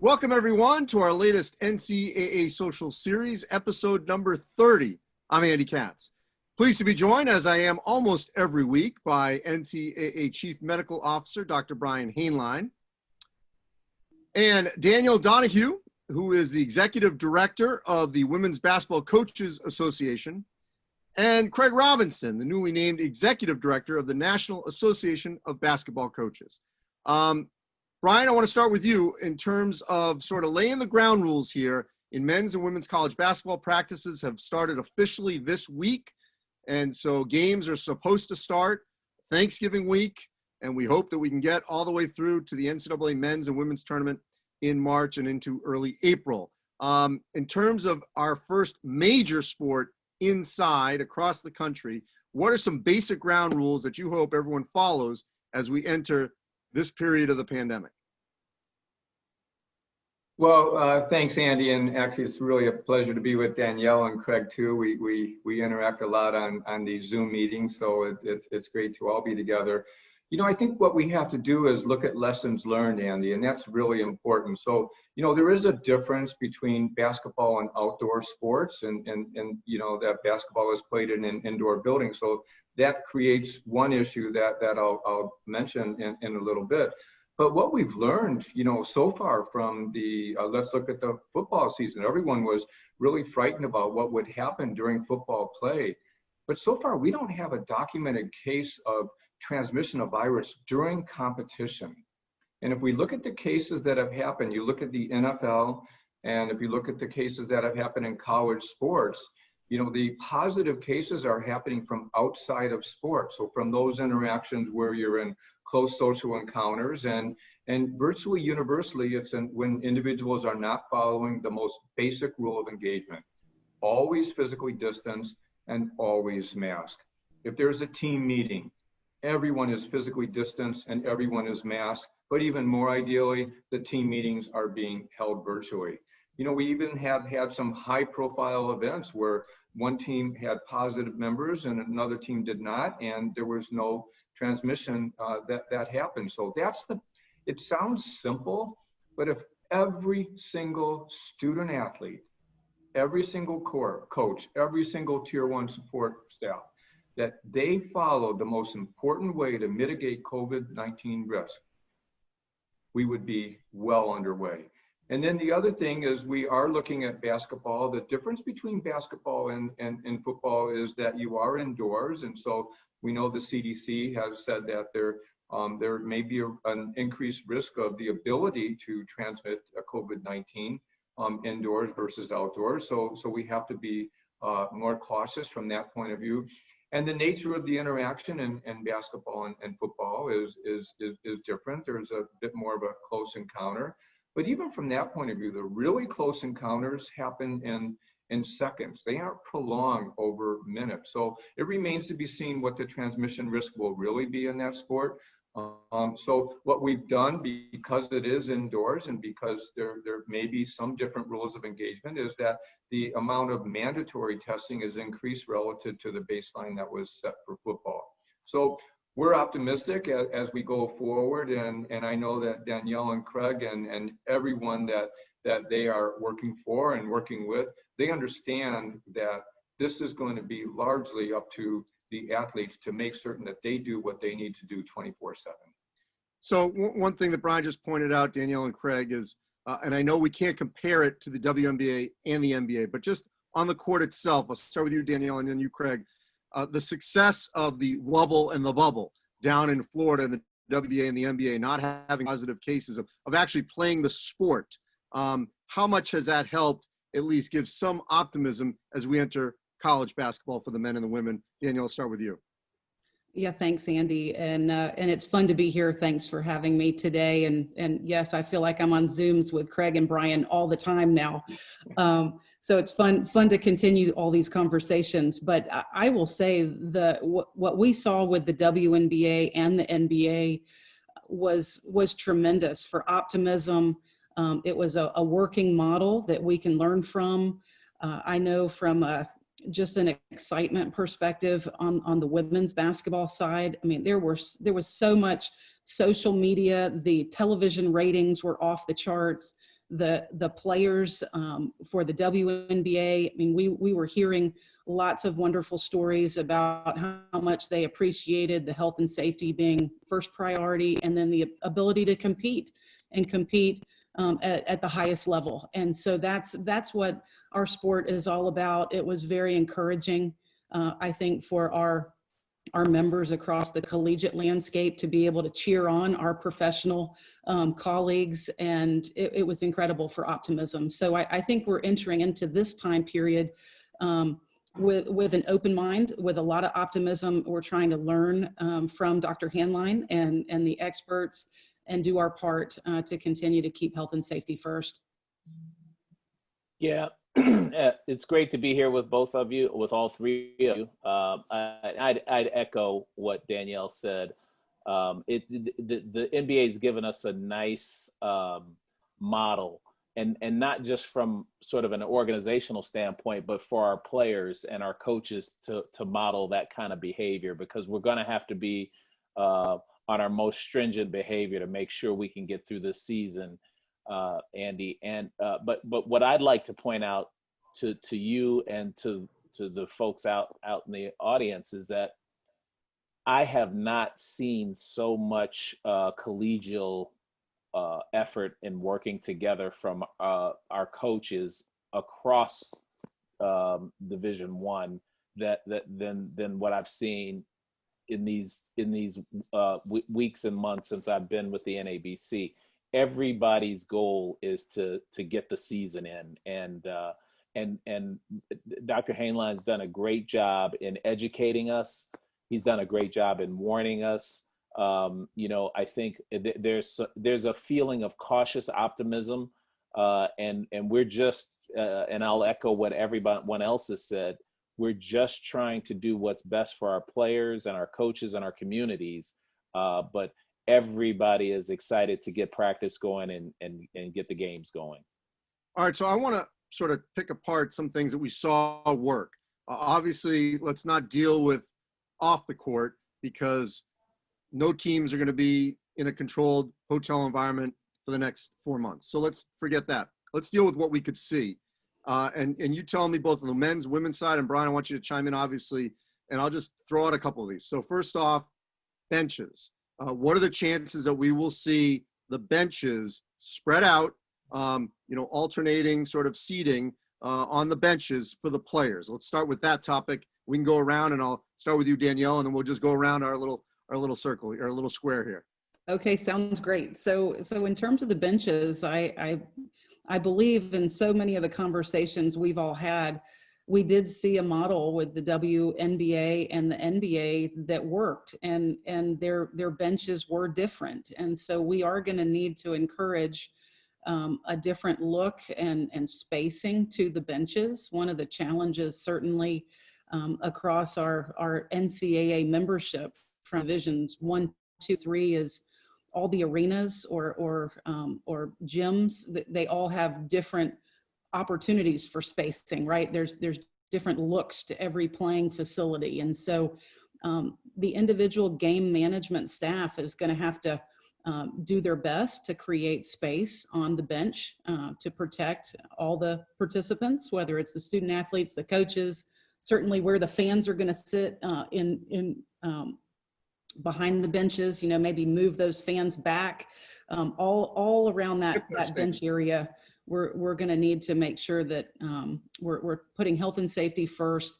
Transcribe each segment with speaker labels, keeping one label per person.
Speaker 1: Welcome everyone to our latest NCAA Social Series, episode number 30. I'm Andy Katz. Pleased to be joined, as I am almost every week, by NCAA Chief Medical Officer, Dr. Brian Hainline, and Danielle Donehew, who is the Executive Director of the Women's Basketball Coaches Association, and Craig Robinson, the newly named Executive Director of the National Association of Basketball Coaches. Brian, I want to start with you in terms of sort of laying the ground rules here. In men's and women's college basketball, practices have started officially this week. And so games are supposed to start Thanksgiving week. And we hope that we can get all the way through to the NCAA men's and women's tournament in March and into early April. In terms of our first major sport inside across the country, what are some basic ground rules that you hope everyone follows as we enter this period of the pandemic?
Speaker 2: Well, thanks, Andy, and actually it's really a pleasure to be with Danielle and Craig too. We interact a lot on these Zoom meetings, so it's great to all be together. You know, I think what we have to do is look at lessons learned, Andy, and that's really important. So, you know, there is a difference between basketball and outdoor sports, and you know, that basketball is played in an indoor building. So that creates one issue that I'll mention in a little bit. But what we've learned, you know, so far from the, let's look at the football season. Everyone was really frightened about what would happen during football play. But so far, we don't have a documented case of transmission of virus during competition. And if we look at the cases that have happened, you look at the NFL, and if you look at the cases that have happened in college sports, you know, the positive cases are happening from outside of sports. So from those interactions where you're in close social encounters, and virtually universally, it's when individuals are not following the most basic rule of engagement: always physically distance and always mask. If there's a team meeting, everyone is physically distanced and everyone is masked, but even more ideally, the team meetings are being held virtually. You know, we even have had some high profile events where one team had positive members and another team did not, and there was no transmission that happened. So it sounds simple, but if every single student athlete, every single coach, every single tier 1 support staff, that they follow the most important way to mitigate COVID-19 risk, we would be well underway. And then the other thing is, we are looking at basketball. The difference between basketball and football is that you are indoors. And so we know the CDC has said that there may be an increased risk of the ability to transmit COVID-19 indoors versus outdoors. So we have to be more cautious from that point of view. And the nature of the interaction in basketball and football is different. There's a bit more of a close encounter. But even from that point of view, the really close encounters happen in seconds. They aren't prolonged over minutes. So it remains to be seen what the transmission risk will really be in that sport. So what we've done, because it is indoors and because there may be some different rules of engagement, is that the amount of mandatory testing is increased relative to the baseline that was set for football. So we're optimistic as we go forward, and I know that Danielle and Craig and everyone that they are working for and working with, they understand that this is going to be largely up to the athletes to make certain that they do what they need to do 24/7.
Speaker 1: So one thing that Brian just pointed out, Danielle and Craig, is, and I know we can't compare it to the WNBA and the NBA, but just on the court itself, I'll start with you, Danielle, and then you, Craig. The success of the wubble and the bubble down in Florida and the WBA and the NBA not having positive cases of actually playing the sport. How much has that helped at least give some optimism as we enter college basketball for the men and the women? Danielle, I'll start with you.
Speaker 3: Yeah, thanks, Andy. And it's fun to be here. Thanks for having me today. And yes, I feel like I'm on Zooms with Craig and Brian all the time now. So it's fun to continue all these conversations. But I will say what we saw with the WNBA and the NBA was tremendous for optimism. It was a working model that we can learn from. I know from just an excitement perspective on the women's basketball side. I mean, there was so much social media. The television ratings were off the charts. the players for the WNBA. I mean, we were hearing lots of wonderful stories about how much they appreciated the health and safety being first priority, and then the ability to compete at the highest level. And so that's what our sport is all about. It was very encouraging, I think, for our members across the collegiate landscape to be able to cheer on our professional colleagues, and it was incredible for optimism. So I think we're entering into this time period with an open mind, with a lot of optimism. We're trying to learn from Dr. Hainline and the experts, and do our part to continue to keep health and safety first.
Speaker 4: Yeah, it's great to be here with both of you, with all three of you. I'd echo what Danielle said. The NBA has given us a nice model, and not just from sort of an organizational standpoint, but for our players and our coaches to model that kind of behavior, because we're going to have to be on our most stringent behavior to make sure we can get through this season, Andy. And but what I'd like to point out to you and to the folks out in the audience is that I have not seen so much collegial effort in working together from our coaches across Division I than what I've seen in these weeks and months since I've been with the NABC. Everybody's goal is to get the season in, and Dr. Hainline's done a great job in educating us. He's done a great job in warning us. I think there's a feeling of cautious optimism, and we're just and I'll echo what everyone else has said. We're just trying to do what's best for our players and our coaches and our communities. But everybody is excited to get practice going and get the games going.
Speaker 1: All right, so I want to sort of pick apart some things that we saw work. Obviously, let's not deal with off the court, because no teams are going to be in a controlled hotel environment for the next 4 months. So let's forget that. Let's deal with what we could see. And you tell me both on the men's, women's side, and Brian, I want you to chime in, obviously, and I'll just throw out a couple of these. So first off, benches. What are the chances that we will see the benches spread out, alternating sort of seating on the benches for the players? Let's start with that topic. We can go around, and I'll start with you, Danielle, and then we'll just go around our little circle, our little square here.
Speaker 3: Okay, sounds great. So in terms of the benches, I believe in so many of the conversations we've all had, we did see a model with the WNBA and the NBA that worked, and their benches were different. And so we are going to need to encourage a different look and spacing to the benches. One of the challenges certainly across our NCAA membership from divisions 1, 2, 3 is all the arenas or gyms. They all have different opportunities for spacing, right? There's different looks to every playing facility. And so the individual game management staff is going to have to do their best to create space on the bench to protect all the participants, whether it's the student athletes, the coaches, certainly where the fans are going to sit in behind the benches, maybe move those fans back, all around that bench area. We're going to need to make sure that we're putting health and safety first,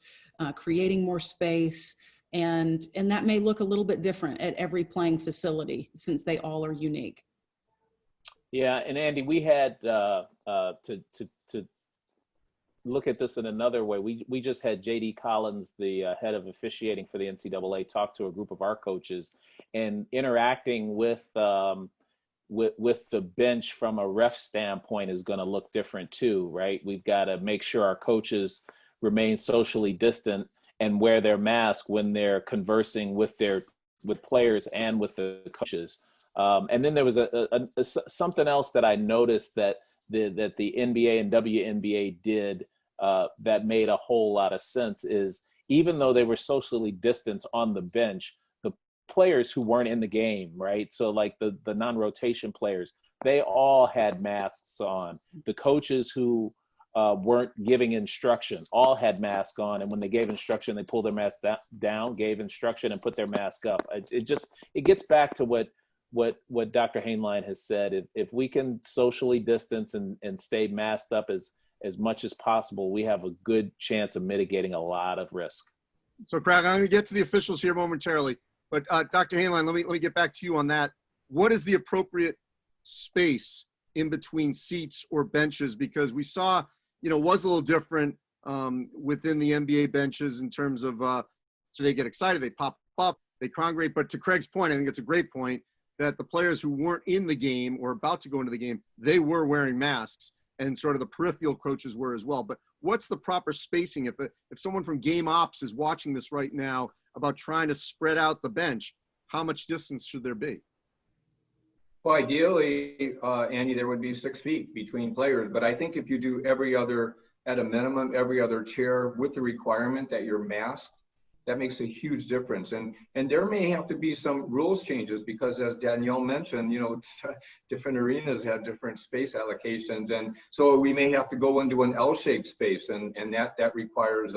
Speaker 3: creating more space, and that may look a little bit different at every playing facility since they all are unique.
Speaker 4: Yeah, and Andy, we had to look at this in another way. We just had J.D. Collins, the head of officiating for the NCAA, talk to a group of our coaches, and interacting with the bench from a ref standpoint is going to look different too, right? We've got to make sure our coaches remain socially distant and wear their mask when they're conversing with players and with the coaches. And then there was something else that I noticed that the NBA and WNBA did that made a whole lot of sense is, even though they were socially distanced on the bench, the players who weren't in the game, right? So like the non-rotation players, they all had masks on. The coaches who weren't giving instruction all had masks on, and when they gave instruction, they pulled their mask down, gave instruction, and put their mask up. It gets back to what Dr. Hainline has said. If we can socially distance and stay masked up as much as possible, we have a good chance of mitigating a lot of risk.
Speaker 1: So, Craig, I'm going to get to the officials here momentarily, but Dr. Hainline, let me get back to you on that. What is the appropriate space in between seats or benches? Because we saw, was a little different within the NBA benches in terms of, so they get excited, they pop up, they congregate. But to Craig's point, I think it's a great point that the players who weren't in the game or about to go into the game, they were wearing masks, and sort of the peripheral coaches were as well. But what's the proper spacing? If someone from game ops is watching this right now about trying to spread out the bench, how much distance should there be?
Speaker 2: Well, ideally, Andy, there would be 6 feet between players. But I think if you do at a minimum, every other chair with the requirement that you're masked, that makes a huge difference. And there may have to be some rules changes because, as Danielle mentioned, different arenas have different space allocations. And so we may have to go into an L-shaped space, and that requires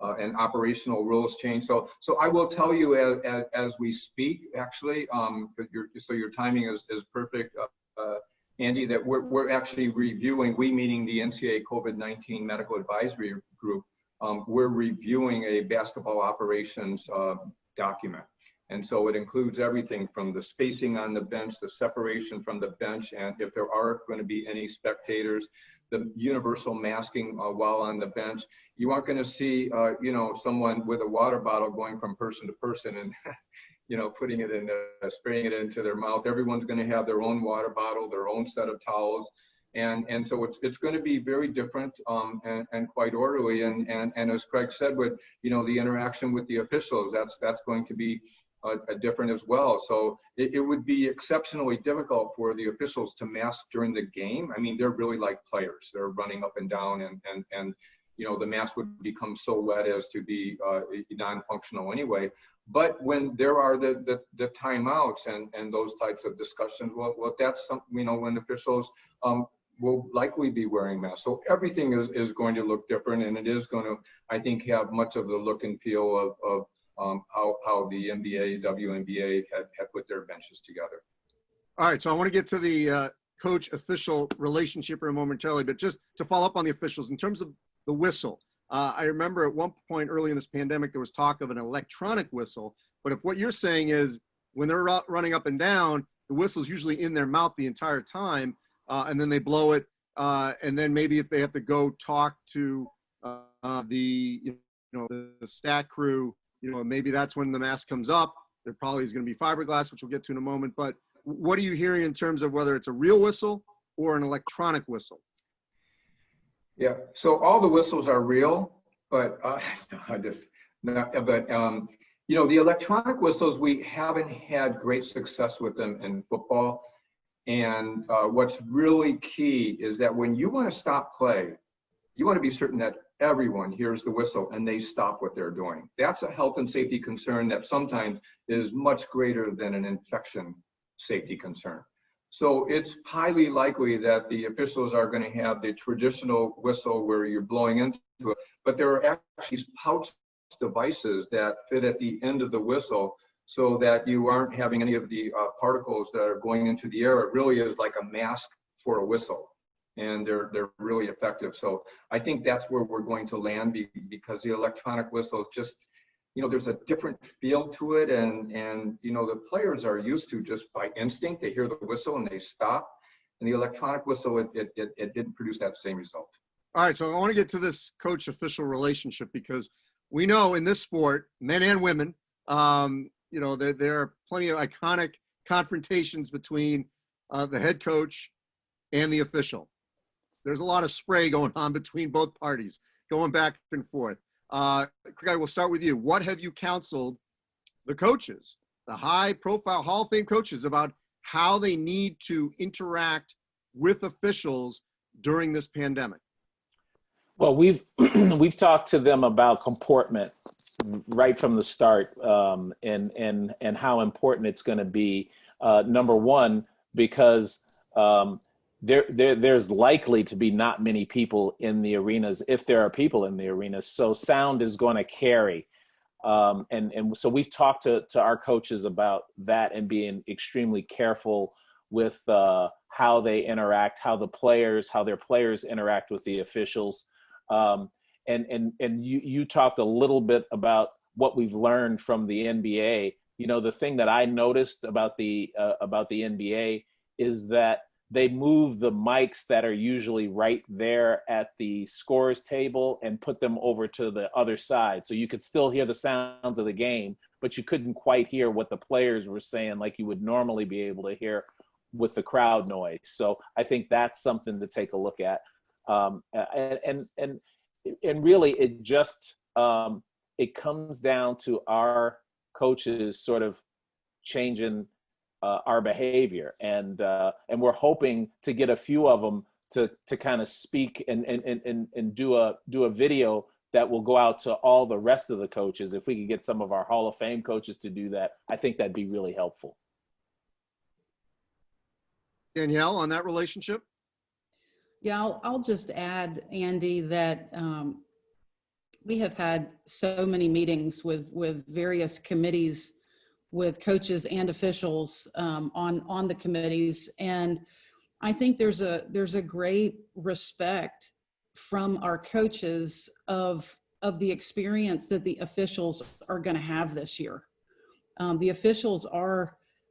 Speaker 2: an operational rules change. So I will tell you as we speak, actually, so your timing is perfect, Andy, that we're actually reviewing, we meaning the NCAA COVID-19 Medical Advisory Group, we're reviewing a basketball operations document. And so it includes everything from the spacing on the bench, the separation from the bench, and if there are going to be any spectators, the universal masking while on the bench. You aren't going to see, someone with a water bottle going from person to person and, putting it in, spraying it into their mouth. Everyone's going to have their own water bottle, their own set of towels. And so it's going to be very different and quite orderly. And as Craig said, with, the interaction with the officials, that's going to be different as well. So it would be exceptionally difficult for the officials to mask during the game. I mean, they're really like players. They're running up and down, and the mask would become so wet as to be non-functional anyway. But when there are the timeouts and those types of discussions, well, that's something, when officials will likely be wearing masks. So everything is going to look different, and it is going to, I think, have much of the look and feel of how the NBA, WNBA had put their benches together.
Speaker 1: All right, so I want to get to the coach-official relationship here momentarily, but just to follow up on the officials, in terms of the whistle, I remember at one point early in this pandemic, there was talk of an electronic whistle, but if what you're saying is when they're running up and down, the whistle's usually in their mouth the entire time, and then they blow it, and then maybe if they have to go talk to the stat crew, maybe that's when the mask comes up. There probably is going to be fiberglass, which we'll get to in a moment. But what are you hearing in terms of whether it's a real whistle or an electronic whistle?
Speaker 2: Yeah, so all the whistles are real, but the electronic whistles, we haven't had great success with them in football. And what's really key is that when you want to stop play, you want to be certain that everyone hears the whistle and they stop what they're doing. That's a health and safety concern that sometimes is much greater than an infection safety concern. So it's highly likely that the officials are going to have the traditional whistle where you're blowing into it, but there are actually pouch devices that fit at the end of the whistle so that you aren't having any of the particles that are going into the air. It really is like a mask for a whistle, and they're really effective. So I think that's where we're going to land because the electronic whistle is just, there's a different feel to it, and the players are used to just by instinct, they hear the whistle and they stop. And the electronic whistle, it didn't produce that same result.
Speaker 1: All right, so I want to get to this coach-official relationship because we know in this sport, men and women, there are plenty of iconic confrontations between the head coach and the official. There's a lot of spray going on between both parties, going back and forth. Craig, we'll start with you. What have you counseled the coaches, the high-profile Hall of Fame coaches, about how they need to interact with officials during this pandemic?
Speaker 4: Well, we've talked to them about comportment right from the start, and how important it's going to be. Number one, because there's likely to be not many people in the arenas, if there are people in the arenas. So sound is going to carry. And so we've talked to our coaches about that and being extremely careful with how they interact, how their players interact with the officials. And you talked a little bit about what we've learned from the NBA. You know, the thing that I noticed about the NBA is that they move the mics that are usually right there at the scorer's table and put them over to the other side. So you could still hear the sounds of the game, but you couldn't quite hear what the players were saying like you would normally be able to hear with the crowd noise. So I think that's something to take a look at. And really it just, it comes down to our coaches sort of changing our behavior, and we're hoping to get a few of them to kind of speak and do a video that will go out to all the rest of the coaches. If we could get some of our Hall of Fame coaches to do that, I think that'd be really helpful.
Speaker 1: Danielle, on that relationship?
Speaker 3: Yeah, I'll just add, Andy, that we have had so many meetings with various committees, with coaches and officials on the committees, and I think there's a great respect from our coaches of the experience that the officials are going to have this year. The officials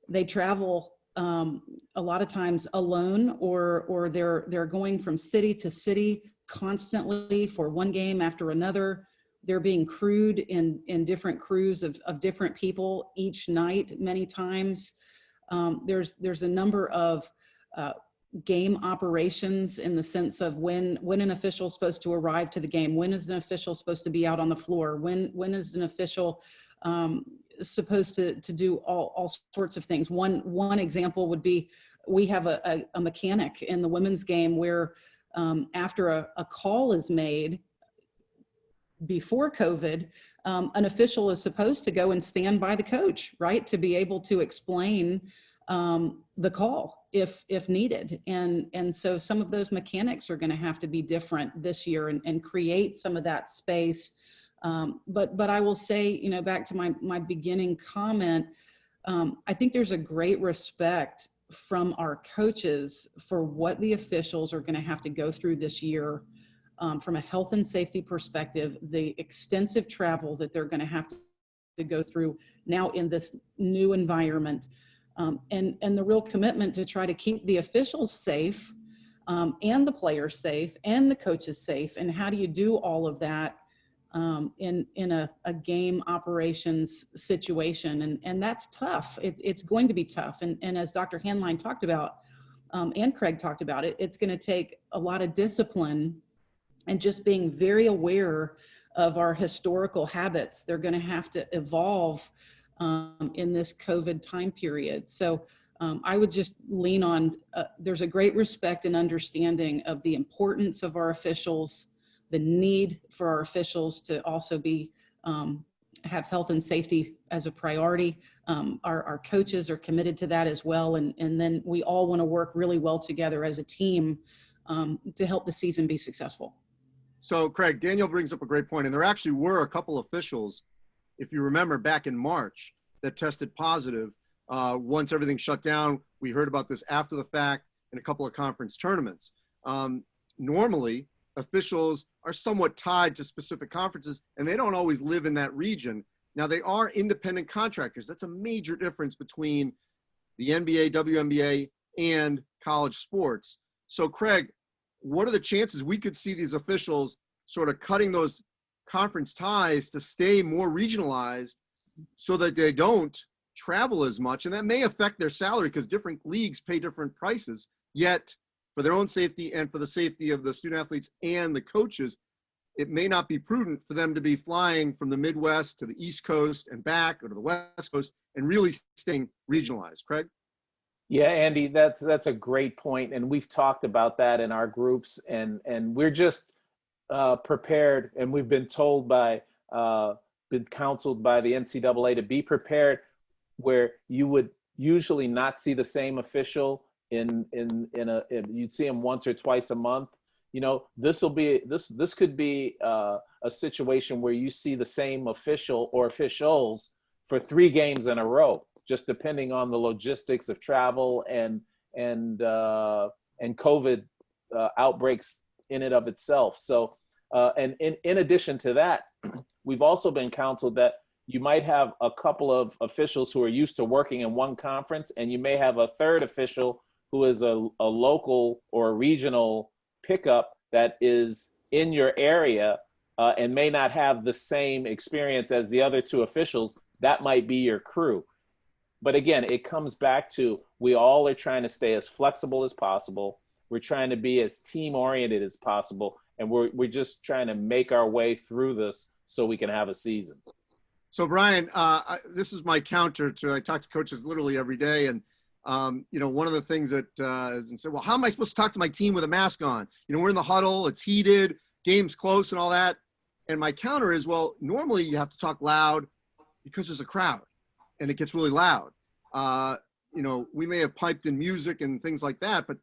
Speaker 3: they travel a lot of times alone, or they're going from city to city constantly for one game after another. They're being crewed in different crews of different people each night, many times. There's a number of game operations in the sense of when an official is supposed to arrive to the game, when is an official supposed to be out on the floor, when is an official supposed to do all sorts of things. One example would be, we have a mechanic in the women's game where after a call is made, before COVID, an official is supposed to go and stand by the coach, right, to be able to explain the call if needed. And so some of those mechanics are going to have to be different this year and create some of that space. But I will say, you know, back to my beginning comment, I think there's a great respect from our coaches for what the officials are going to have to go through this year. From a health and safety perspective, the extensive travel that they're going to have to go through now in this new environment, and the real commitment to try to keep the officials safe, and the players safe, and the coaches safe. And how do you do all of that in a game operations situation? And that's tough. It's going to be tough. And as Dr. Hainline talked about, and Craig talked about it's going to take a lot of discipline and just being very aware of our historical habits. They're going to have to evolve in this COVID time period. So I would just lean on, there's a great respect and understanding of the importance of our officials, the need for our officials to also have health and safety as a priority. Our coaches are committed to that as well. And then we all want to work really well together as a team to help the season be successful.
Speaker 1: So, Craig, Danielle brings up a great point, and there actually were a couple officials, if you remember, back in March that tested positive. Once everything shut down, we heard about this after the fact in a couple of conference tournaments. Normally, officials are somewhat tied to specific conferences, and they don't always live in that region. Now, they are independent contractors. That's a major difference between the NBA, WNBA, and college sports. So, Craig, what are the chances we could see these officials sort of cutting those conference ties to stay more regionalized so that they don't travel as much? And that may affect their salary because different leagues pay different prices. Yet, for their own safety and for the safety of the student athletes and the coaches, it may not be prudent for them to be flying from the Midwest to the East Coast and back, or to the West Coast, and really staying regionalized. Craig?
Speaker 4: Yeah, Andy, that's a great point, and we've talked about that in our groups, and we're just prepared, and we've been told been counseled by the NCAA to be prepared, where you would usually not see the same official you'd see them once or twice a month. This could be a situation where you see the same official or officials for 3 games in a row, just depending on the logistics of travel and COVID outbreaks in and of itself. So, and in addition to that, we've also been counseled that you might have a couple of officials who are used to working in one conference, and you may have a third official who is a local or a regional pickup that is in your area and may not have the same experience as the other 2 officials. That might be your crew. But again, it comes back to, we all are trying to stay as flexible as possible. We're trying to be as team oriented as possible. And we're just trying to make our way through this so we can have a season.
Speaker 1: So Brian, this is my counter to, I talk to coaches literally every day. And, one of the things that said, well, how am I supposed to talk to my team with a mask on? We're in the huddle, it's heated, game's close and all that. And my counter is, well, normally you have to talk loud because there's a crowd and it gets really loud. We may have piped in music and things like that, but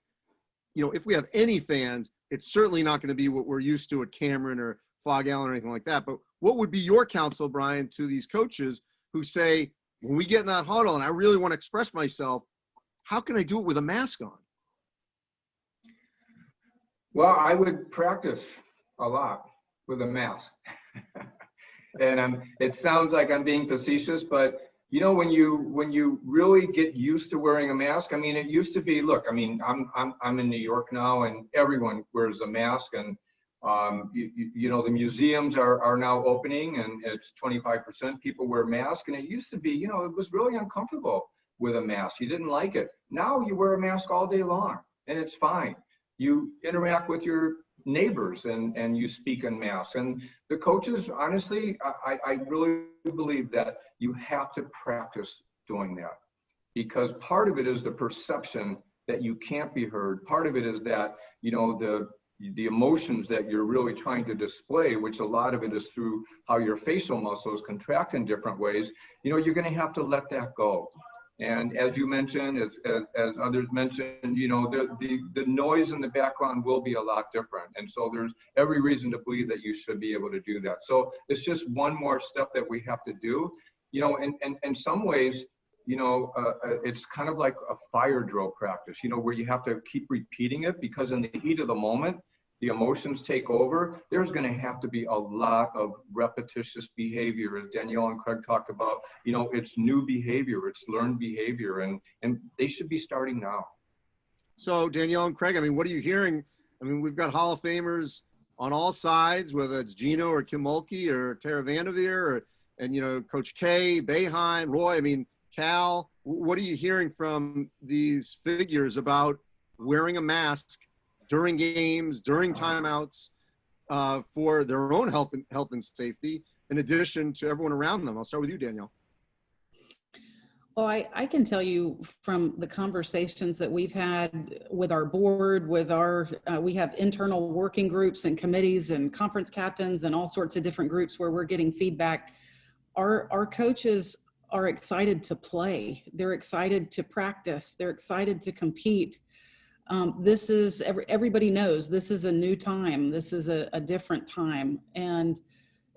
Speaker 1: if we have any fans, it's certainly not going to be what we're used to at Cameron or Fog Allen or anything like that. But what would be your counsel, Brian, to these coaches who say, when we get in that huddle and I really want to express myself, how can I do it with a mask on?
Speaker 2: Well, I would practice a lot with a mask. And it sounds like I'm being facetious, but when you really get used to wearing a mask, I mean, it used to be, look, I mean, I'm in New York now, and everyone wears a mask, and the museums are now opening, and it's 25% people wear masks, and it used to be, it was really uncomfortable with a mask. You didn't like it. Now you wear a mask all day long, and it's fine. You interact with your neighbors and you speak in masks. And the coaches, honestly, I really believe that you have to practice doing that, because part of it is the perception that you can't be heard. Part of it is that, the emotions that you're really trying to display, which a lot of it is through how your facial muscles contract in different ways, you're going to have to let that go. And as you mentioned, as others mentioned, the noise in the background will be a lot different. And so there's every reason to believe that you should be able to do that. So it's just one more step that we have to do. And in some ways, it's kind of like a fire drill practice, where you have to keep repeating it, because in the heat of the moment, the emotions take over. There's going to have to be a lot of repetitious behavior, as Danielle and Craig talked about. It's new behavior, it's learned behavior, and they should be starting now.
Speaker 1: So Danielle and Craig, I mean, what are you hearing? I mean, we've got Hall of Famers on all sides, whether it's Gino or Kim Mulkey or Tara Vanderveer and Coach K, Boeheim, Roy, I mean, Cal. What are you hearing from these figures about wearing a mask during games, during timeouts, for their own health and safety, in addition to everyone around them? I'll start with you, Danielle.
Speaker 3: Well, I can tell you from the conversations that we've had with our board, we have internal working groups and committees and conference captains and all sorts of different groups where we're getting feedback. Our coaches are excited to play. They're excited to practice. They're excited to compete. This is, everybody knows this is a new time. This is a different time. And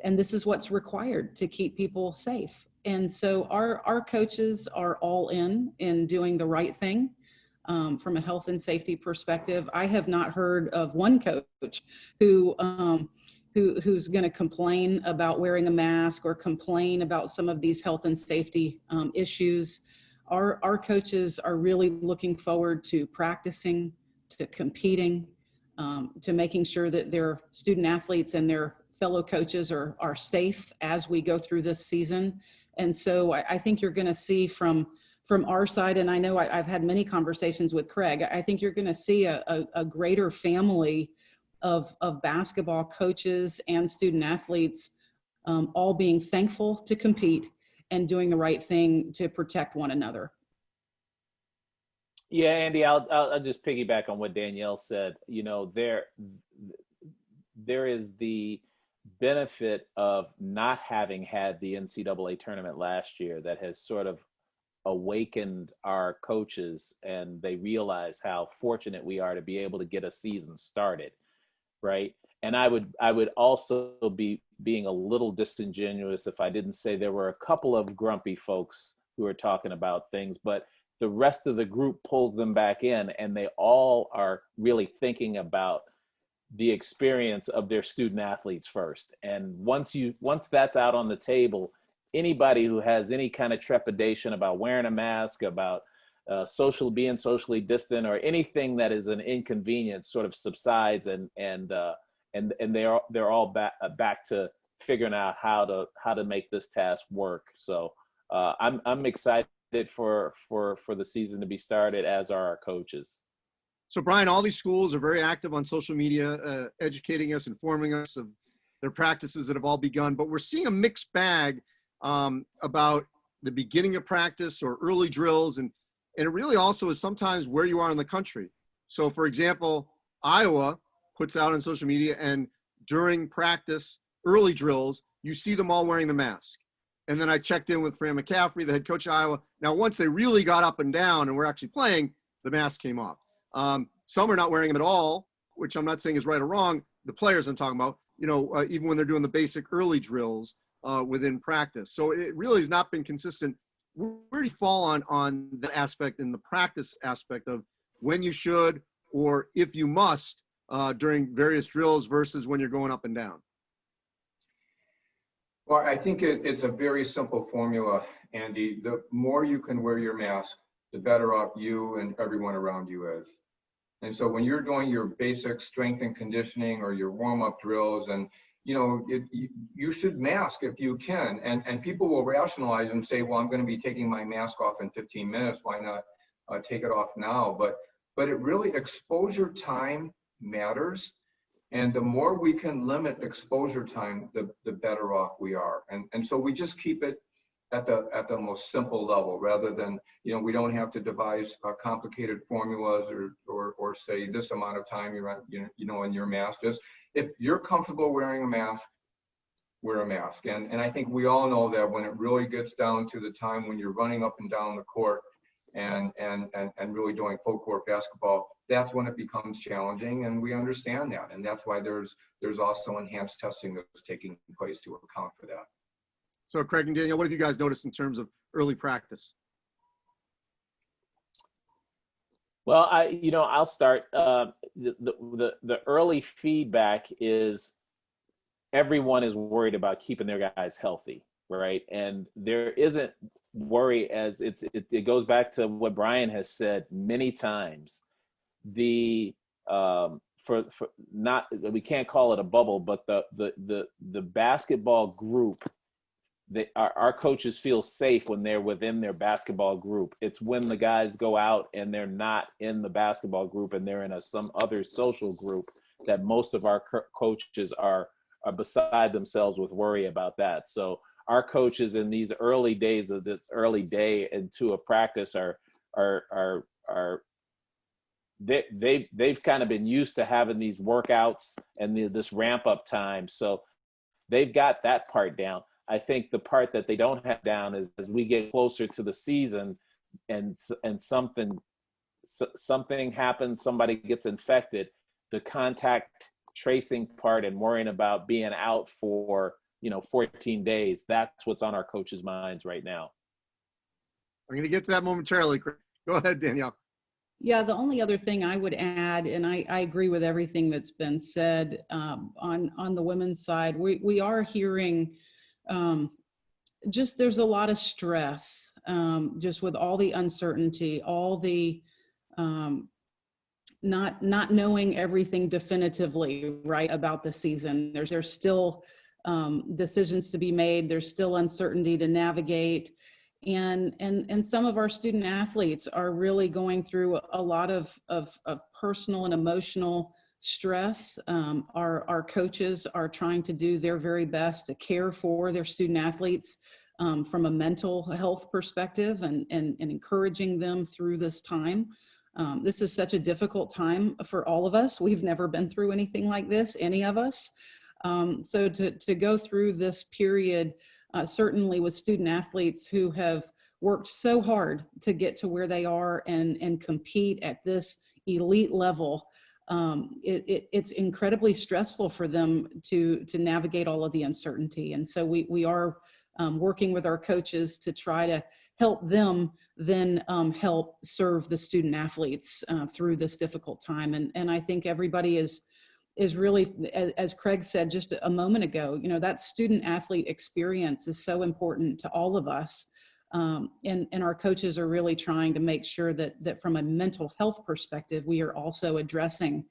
Speaker 3: this is what's required to keep people safe. And so our coaches are all in doing the right thing from a health and safety perspective. I have not heard of one coach who's going to complain about wearing a mask or complain about some of these health and safety issues. Our coaches are really looking forward to practicing, to competing, to making sure that their student athletes and their fellow coaches are safe as we go through this season. And so I think you're going to see from our side, and I know I've had many conversations with Craig, I think you're going to see a greater family of basketball coaches and student athletes all being thankful to compete and doing the right thing to protect one another.
Speaker 4: Yeah, Andy, I'll just piggyback on what Danielle said. There is the benefit of not having had the NCAA tournament last year that has sort of awakened our coaches, and they realize how fortunate we are to be able to get a season started, right? And I would also be being a little disingenuous if I didn't say there were a couple of grumpy folks who are talking about things, but the rest of the group pulls them back in, and they all are really thinking about the experience of their student athletes first. And once that's out on the table, anybody who has any kind of trepidation about wearing a mask, about being socially distant, or anything that is an inconvenience sort of subsides, and they're all back to figuring out how to make this task work. So I'm excited for the season to be started, as are our coaches.
Speaker 1: So Brian, all these schools are very active on social media, educating us, informing us of their practices that have all begun, but we're seeing a mixed bag about the beginning of practice or early drills. And it really also is sometimes where you are in the country. So for example, Iowa puts out on social media, and during practice, early drills, you see them all wearing the mask. And then I checked in with Fran McCaffrey, the head coach of Iowa. Now, once they really got up and down and were actually playing, the mask came off. Some are not wearing them at all, which I'm not saying is right or wrong. The players I'm talking about, even when they're doing the basic early drills within practice. So it really has not been consistent. Where do you fall on that aspect, in the practice aspect of when you should or if you must during various drills versus when you're going up and down?
Speaker 2: Well, I think it's a very simple formula, Andy. The more you can wear your mask, the better off you and everyone around you is. And so when you're doing your basic strength and conditioning or your warm-up drills, and you should mask if you can. And people will rationalize and say, well, I'm going to be taking my mask off in 15 minutes. Why not take it off now? But it really, exposure time matters. And the more we can limit exposure time, the better off we are. And so we just keep it at the most simple level, rather than, we don't have to devise complicated formulas or say this amount of time you're in your mask. Just if you're comfortable wearing a mask, wear a mask. And I think we all know that when it really gets down to the time when you're running up and down the court and really doing full court basketball, that's when it becomes challenging, and we understand that. And that's why there's also enhanced testing that's taking place to account for that.
Speaker 1: So Craig and Danielle, what have you guys noticed in terms of early practice?
Speaker 4: Well, I'll start. The early feedback is everyone is worried about keeping their guys healthy, right? And there isn't worry, as it goes back to what Brian has said many times. We can't call it a bubble, but the basketball group, our coaches feel safe when they're within their basketball group. It's when the guys go out and they're not in the basketball group and they're in some other social group that most of our coaches are beside themselves with worry about that. So our coaches in these early days of this early day into a practice they've kind of been used to having these workouts and this ramp up time. So they've got that part down. I think the part that they don't have down is as we get closer to the season and something happens, somebody gets infected, the contact tracing part and worrying about being out for 14 days, that's what's on our coaches' minds right now.
Speaker 1: I'm going to get to that momentarily. Go ahead, Danielle.
Speaker 3: Yeah, the only other thing I would add, and I agree with everything that's been said on the women's side, we are hearing just there's a lot of stress just with all the uncertainty, all the not knowing everything definitively right about the season. There's still decisions to be made. There's still uncertainty to navigate. And some of our student athletes are really going through a lot of personal and emotional stress. Our coaches are trying to do their very best to care for their student athletes from a mental health perspective and encouraging them through this time. This is such a difficult time for all of us. We've never been through anything like this, any of us. So to go through this period, certainly with student athletes who have worked so hard to get to where they are and compete at this elite level. It's incredibly stressful for them to navigate all of the uncertainty. And so we are working with our coaches to try to help them then help serve the student athletes through this difficult time. And I think everybody is really, as Craig said just a moment ago, that student athlete experience is so important to all of us. And our coaches are really trying to make sure that from a mental health perspective, we are also addressing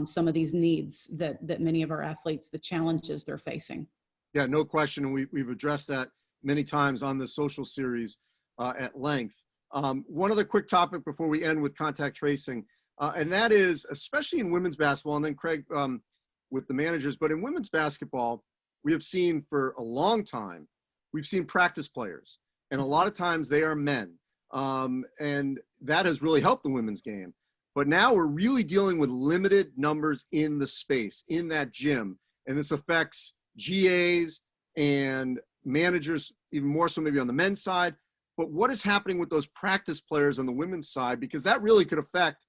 Speaker 3: some of these needs that many of our athletes, the challenges they're facing.
Speaker 1: Yeah, no question. And we've addressed that many times on the social series at length. One other quick topic before we end with contact tracing, and that is, especially in women's basketball, and then Craig with the managers, but in women's basketball, we have seen for a long time, we've seen practice players. And a lot of times they are men. And that has really helped the women's game. But now we're really dealing with limited numbers in the space, in that gym. And this affects GAs and managers, even more so maybe on the men's side. But what is happening with those practice players on the women's side? Because that really could affect,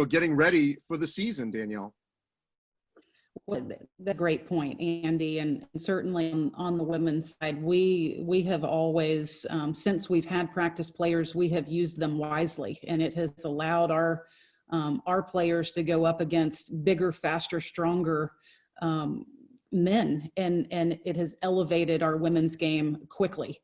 Speaker 1: getting ready for the season, Danielle.
Speaker 3: Well, that's a great point, Andy, and certainly on the women's side, we have always, since we've had practice players, we have used them wisely, and it has allowed our players to go up against bigger, faster, stronger men, and it has elevated our women's game quickly.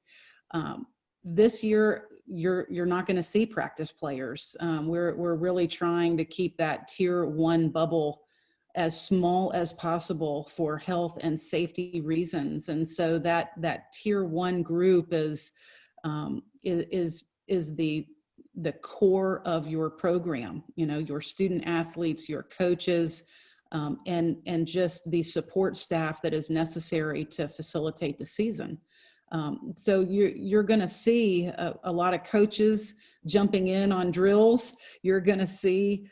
Speaker 3: This year, you're not going to see practice players. We're really trying to keep that tier 1 bubble as small as possible for health and safety reasons. And so that tier 1 group is the core of your program, your student athletes, your coaches, and just the support staff that is necessary to facilitate the season. So you're going to see a lot of coaches jumping in on drills. You're going to see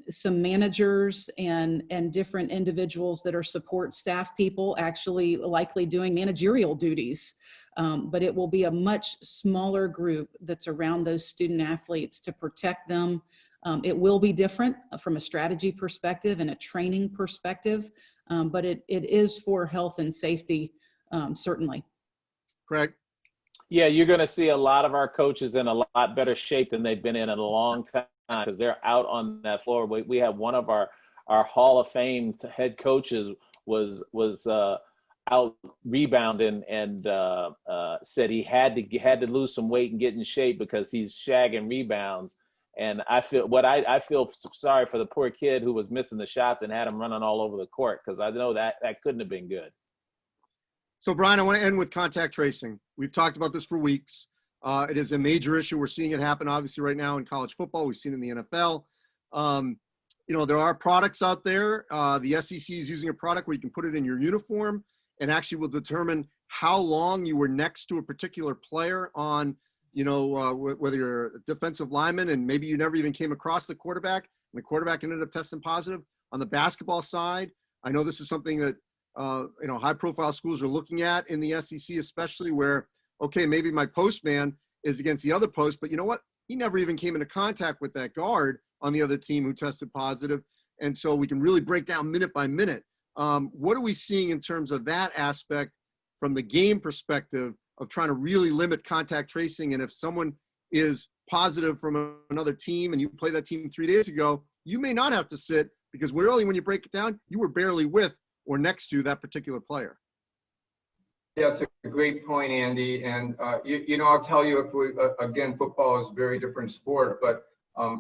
Speaker 3: some managers and different individuals that are support staff people actually likely doing managerial duties. But it will be a much smaller group that's around those student athletes to protect them. It will be different from a strategy perspective and a training perspective, but it is for health and safety, certainly.
Speaker 1: Craig?
Speaker 4: Yeah, you're going to see a lot of our coaches in a lot better shape than they've been in a long time, because they're out on that floor. We have one of our Hall of Fame head coaches was out rebounding and said he had to lose some weight and get in shape because he's shagging rebounds. And I feel sorry for the poor kid who was missing the shots and had him running all over the court, because I know that couldn't have been good.
Speaker 1: So, Brian, I want to end with contact tracing. We've talked about this for weeks. It is a major issue. We're seeing it happen, obviously, right now in college football. We've seen it in the NFL. There are products out there. The SEC is using a product where you can put it in your uniform and actually will determine how long you were next to a particular player on, whether you're a defensive lineman and maybe you never even came across the quarterback and the quarterback ended up testing positive. On the basketball side, I know this is something that high-profile schools are looking at in the SEC, especially where, okay, maybe my postman is against the other post, but you know what? He never even came into contact with that guard on the other team who tested positive. And so we can really break down minute by minute. What are we seeing in terms of that aspect from the game perspective of trying to really limit contact tracing? And if someone is positive from another team and you play that team 3 days ago, you may not have to sit, because really when you break it down, you were barely with or next to that particular player.
Speaker 2: Yeah, it's a great point, Andy. And, I'll tell you, again, football is a very different sport, but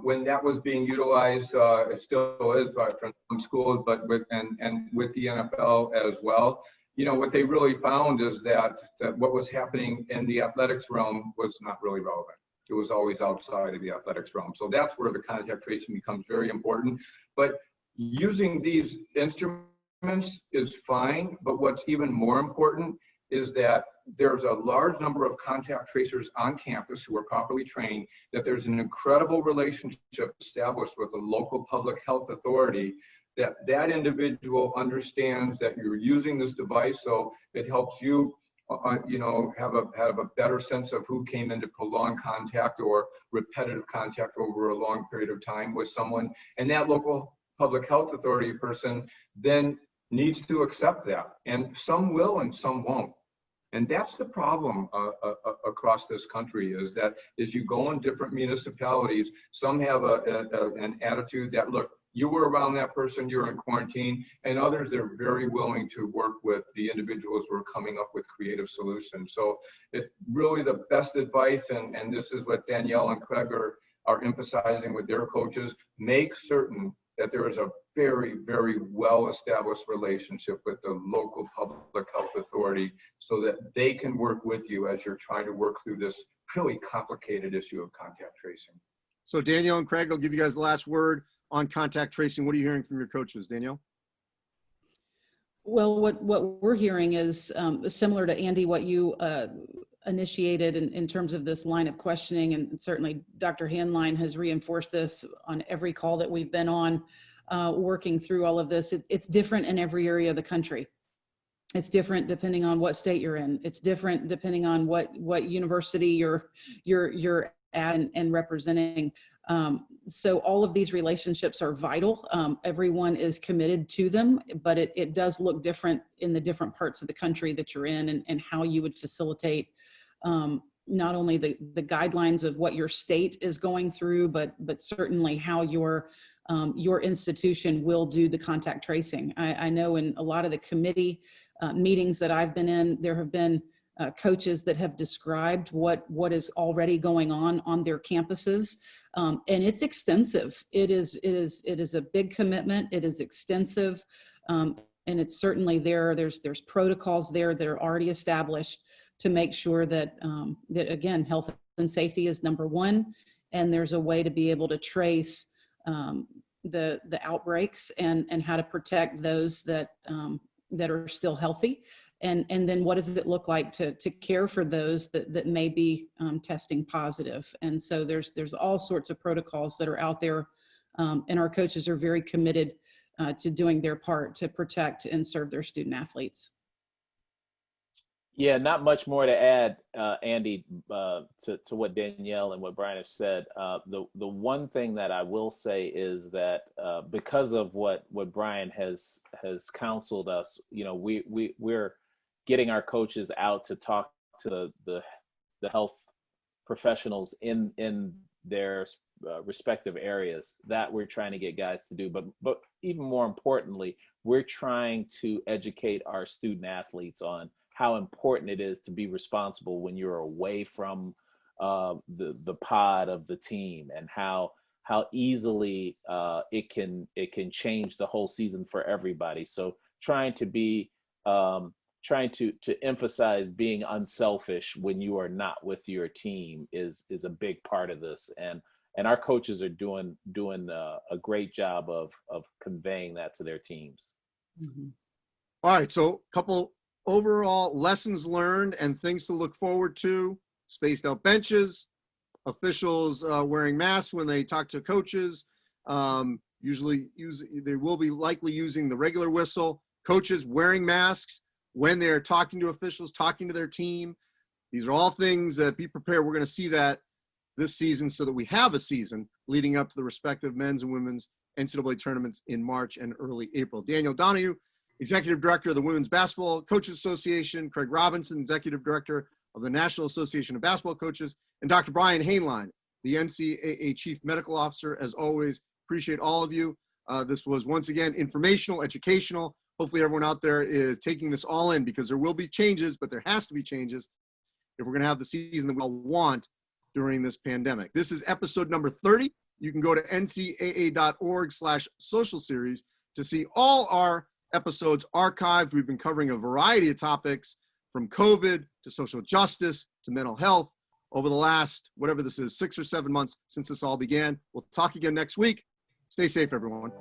Speaker 2: when that was being utilized, it still is by some schools, but with the NFL as well. What they really found is that what was happening in the athletics realm was not really relevant. It was always outside of the athletics realm. So that's where the contact tracing becomes very important. But using these instruments is fine, but what's even more important is that there's a large number of contact tracers on campus who are properly trained, that there's an incredible relationship established with the local public health authority, that individual understands that you're using this device, so it helps you have a better sense of who came into prolonged contact or repetitive contact over a long period of time with someone, and that local public health authority person then needs to accept that, and some will and some won't. And that's the problem across this country, is that as you go in different municipalities, some have an attitude that, look, you were around that person, you're in quarantine, and others are very willing to work with the individuals who are coming up with creative solutions. So it really, the best advice, and this is what Danielle and Craig are emphasizing with their coaches, make certain that there is a very, very well-established relationship with the local public health authority so that they can work with you as you're trying to work through this really complicated issue of contact tracing.
Speaker 1: So Danielle and Craig, I'll give you guys the last word on contact tracing. What are you hearing from your coaches, Danielle?
Speaker 3: Well, what we're hearing is similar to Andy, what you initiated in terms of this line of questioning, and certainly Dr. Hainline has reinforced this on every call that we've been on, working through all of this. It's different in every area of the country. It's different depending on what state you're in. It's different depending on what university you're at and representing. So all of these relationships are vital. Everyone is committed to them, but it does look different in the different parts of the country that you're in, and how you would facilitate not only the guidelines of what your state is going through, but certainly how your institution will do the contact tracing. I know in a lot of the committee meetings that I've been in, there have been coaches that have described what is already going on their campuses, and it's extensive. It is a big commitment. It is extensive, and it's certainly there's protocols there that are already established to make sure that that again, health and safety is number one, and there's a way to be able to trace the outbreaks and how to protect those that are still healthy. And then what does it look like to care for those that may be testing positive? And so there's all sorts of protocols that are out there, and our coaches are very committed to doing their part to protect and serve their student athletes.
Speaker 4: Yeah, not much more to add, Andy, to what Danielle and what Brian have said. The one thing that I will say is that because of what Brian has counseled us, we're getting our coaches out to talk to the health professionals in their respective areas. That we're trying to get guys to do, but even more importantly, we're trying to educate our student athletes on how important it is to be responsible when you're away from the pod of the team, and how easily it can change the whole season for everybody. So trying to emphasize being unselfish when you are not with your team is a big part of this, and our coaches are doing a great job of conveying that to their teams.
Speaker 3: Mm-hmm.
Speaker 1: All right, so a couple overall lessons learned and things to look forward to: spaced out benches, officials wearing masks when they talk to coaches. They will be likely using the regular whistle. Coaches wearing masks when they're talking to officials, talking to their team. These are all things that be prepared. We're going to see that this season, so that we have a season leading up to the respective men's and women's NCAA tournaments in March and early April. Danielle Donehew, Executive Director of the Women's Basketball Coaches Association; Craig Robinson, Executive Director of the National Association of Basketball Coaches; and Dr. Brian Hainline, the NCAA Chief Medical Officer. As always, appreciate all of you. This was once again informational, educational. Hopefully everyone out there is taking this all in, because there will be changes, but there has to be changes if we're going to have the season that we all want during this pandemic. This is episode number 30. You can go to ncaa.org/social series to see all our episodes archived. We've been covering a variety of topics, from COVID to social justice to mental health, over the last, whatever this is, 6 or 7 months since this all began. We'll talk again next week. Stay safe, everyone.